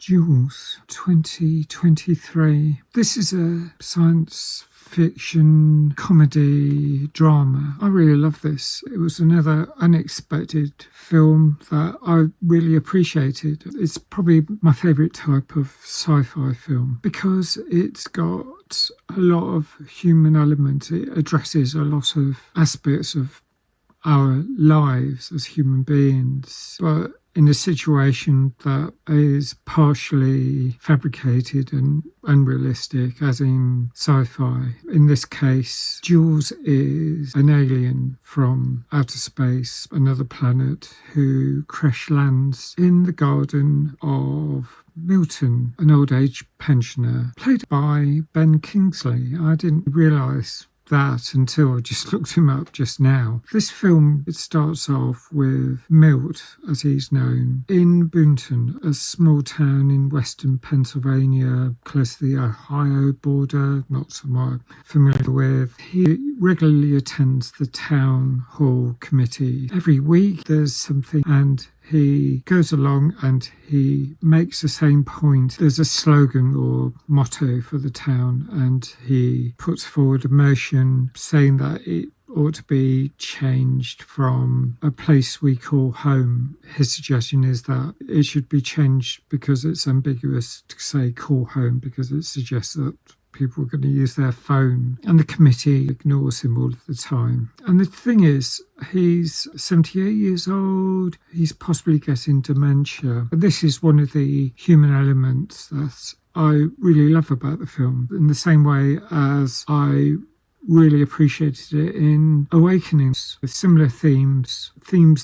Jules 2023. This is a science fiction comedy drama. I really love this. It was another unexpected film that I really appreciated. It's probably my favourite type of sci-fi film because it's got a lot of human element. It addresses a lot of aspects of our lives as human beings, but in a situation that is partially fabricated and unrealistic, as in sci-fi. In this case, Jules is an alien from outer space, another planet, who crash lands in the garden of Milton, an old age pensioner, played by Ben Kingsley. I didn't realise that until I just looked him up just now. This film, it starts off with Milt, as he's known, in Boonton, a small town in western Pennsylvania, close to the Ohio border, not somewhat familiar with. He regularly attends the town hall committee. Every week there's something, and he goes along and he makes the same point. There's a slogan or motto for the town, and he puts forward a motion saying that it ought to be changed from a place we call home. His suggestion is that it should be changed because it's ambiguous to say call home, because it suggests that people are going to use their phone, and the committee ignores him all of the time. And the thing is, he's 78 years old, he's possibly getting dementia. And this is one of the human elements that I really love about the film, in the same way as I really appreciated it in Awakenings, with similar themes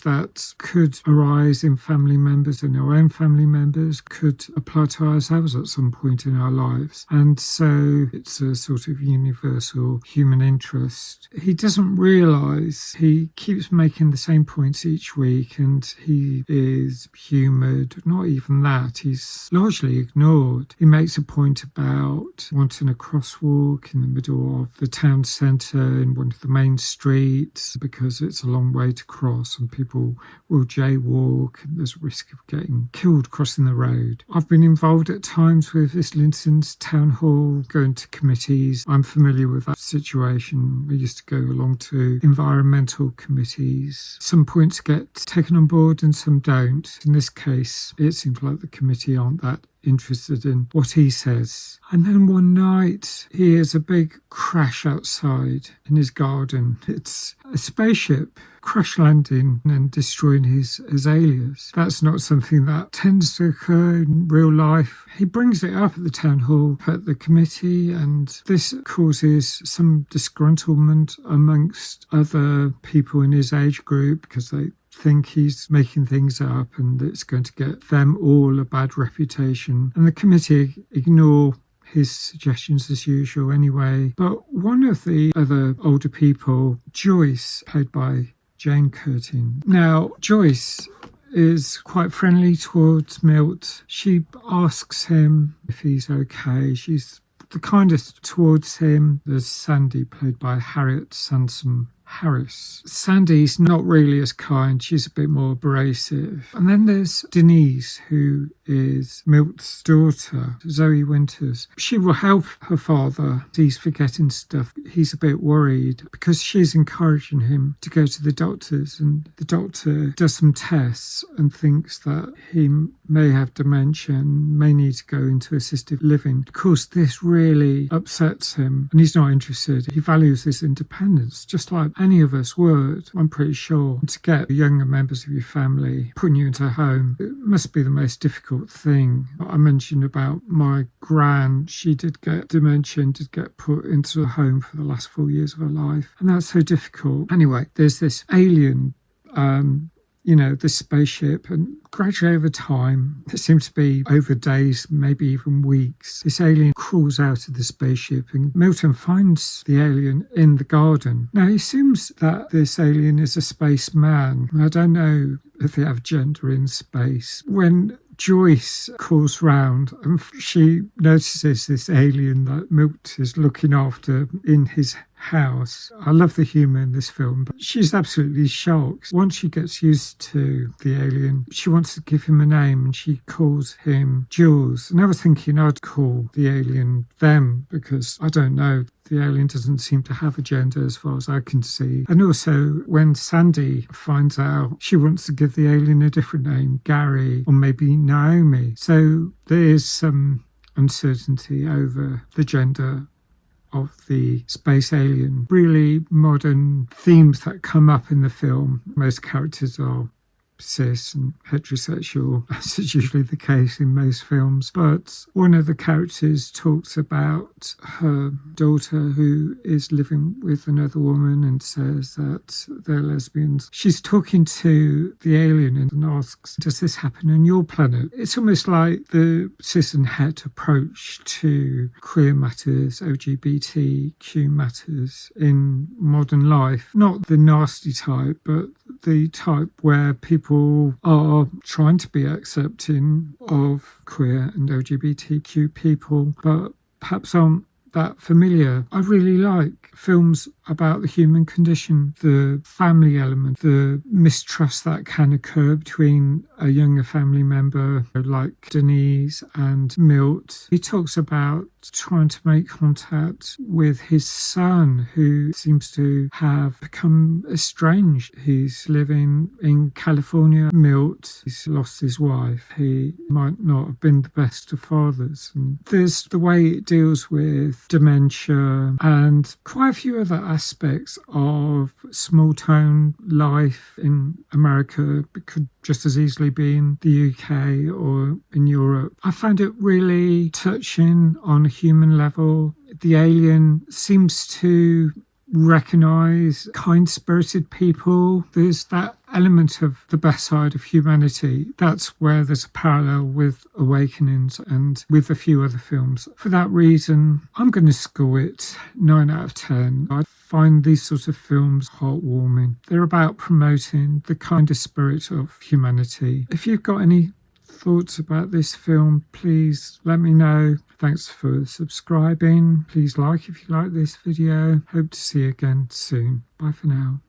that could arise in family members and our own family members, could apply to ourselves at some point in our lives. And so it's a sort of universal human interest. He doesn't realise he keeps making the same points each week, and he is humoured. Not even that, he's largely ignored. He makes a point about wanting a crosswalk in the middle of the town centre in one of the main streets because it's a long way to cross and people will jaywalk and there's a risk of getting killed crossing the road. I've been involved at times with Islington's town hall, going to committees. I'm familiar with that situation. We used to go along to environmental committees. Some points get taken on board and some don't. In this case, it seems like the committee aren't that interested in what he says. And then one night he hears a big crash outside in his garden. It's a spaceship crash landing and destroying his azaleas. That's not something that tends to occur in real life. He brings it up at the town hall, at the committee, and this causes some disgruntlement amongst other people in his age group because they think he's making things up and it's going to get them all a bad reputation. And the committee ignore his suggestions as usual anyway. But one of the other older people, Joyce, played by Jane Curtin. Now, Joyce is quite friendly towards Milt. She asks him if he's okay. She's the kindest towards him. There's Sandy, played by Harriet Sansom Harris. Sandy's not really as kind. She's a bit more abrasive. And then there's Denise, who is Milt's daughter, Zoe Winters. She will help her father. He's forgetting stuff. He's a bit worried because she's encouraging him to go to the doctors, and the doctor does some tests and thinks that he may have dementia and may need to go into assisted living. Of course, this really upsets him and he's not interested. He values his independence, just like any of us would, I'm pretty sure. To get younger members of your family putting you into a home, it must be the most difficult thing. I mentioned about my gran. She did get dementia and did get put into a home for the last 4 years of her life, and that's so difficult. Anyway, there's this alien, this spaceship, and gradually over time, it seems to be over days, maybe even weeks, this alien crawls out of the spaceship and Milton finds the alien in the garden. Now, he assumes that this alien is a spaceman. I don't know if they have gender in space. When Joyce calls round and she notices this alien that Milt is looking after in his house. I love the humour in this film, but she's absolutely shocked. Once she gets used to the alien, she wants to give him a name and she calls him Jules. And I was thinking I'd call the alien them because I don't know. The alien doesn't seem to have a gender as far as I can see. And also, when Sandy finds out, she wants to give the alien a different name, Gary, or maybe Naomi. So there is some uncertainty over the gender of the space alien. Really modern themes that come up in the film. Most characters are cis and heterosexual, as is usually the case in most films. But one of the characters talks about her daughter who is living with another woman and says that they're lesbians. She's talking to the alien and asks, does this happen on your planet? It's almost like the cis and het approach to queer matters, LGBTQ matters in modern life. Not the nasty type, but the type where people are trying to be accepting of queer and LGBTQ people, but perhaps aren't that familiar. I really like films about the human condition, the family element, the mistrust that can occur between a younger family member like Denise and Milt. He talks about trying to make contact with his son, who seems to have become estranged. He's living in California. Milt, he's lost his wife. He might not have been the best of fathers. And there's the way it deals with dementia and quite a few other aspects of small town life in America. It could just as easily be in the UK or in Europe. I found it really touching on a human level. The alien seems to recognise kind-spirited people. There's that element of the best side of humanity. That's where there's a parallel with Awakenings and with a few other films. For that reason, I'm going to score it 9 out of 10. I find these sorts of films heartwarming. They're about promoting the kinder spirit of humanity. If you've got any thoughts about this film, please let me know. Thanks for subscribing. Please like if you like this video. Hope to see you again soon. Bye for now.